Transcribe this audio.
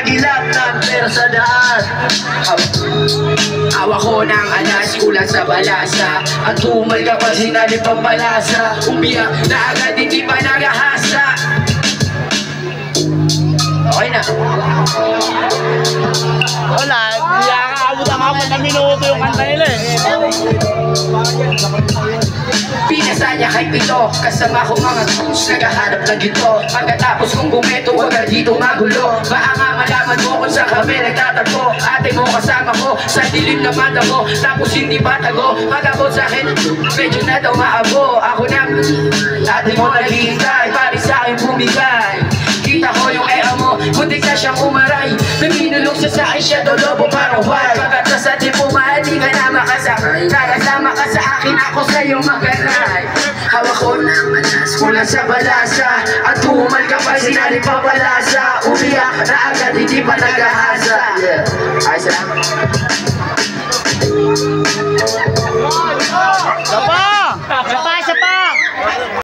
Nagilap ng pera sa daan. Hawak ko ng alas, kulang sa balasa. At tumal ka pa sinalip ang balasa. Umiyak na agad, hindi pa nagahasa. Okay na. Wala, hindi nakakaabot ang apat na minuto yung kanta nila eh. Pinasa niya kay Pito, kasama ko mga tools, naghahanap ng gito. Pagkatapos kong bumeto, huwag ka dito magulo. Baka nga malaman mo kung saan kami nagtatagpo. Ate mo kasama ko, sa dilim na mata mo. Tapos hindi patago, pag-abot sa akin medyo na daw maabo. Ako na, ate mo naghihintay, pari sa akin bumigay. Kita ko yung era mo, muntik na siyang umaray. Naminulong siya sa akin, siya daw lobo parang wild. Pagkatas at di pumahan, di ka na makasakay. Karasama ka sa akin, ako sa'yo maganay. Hawak ko ng manas, kulang sa balasa. At tumal ka pa, sinali pa balasa. Umiyak na agad, hindi pa nag-ahasa. Ayos lang. Sapa! Sapa!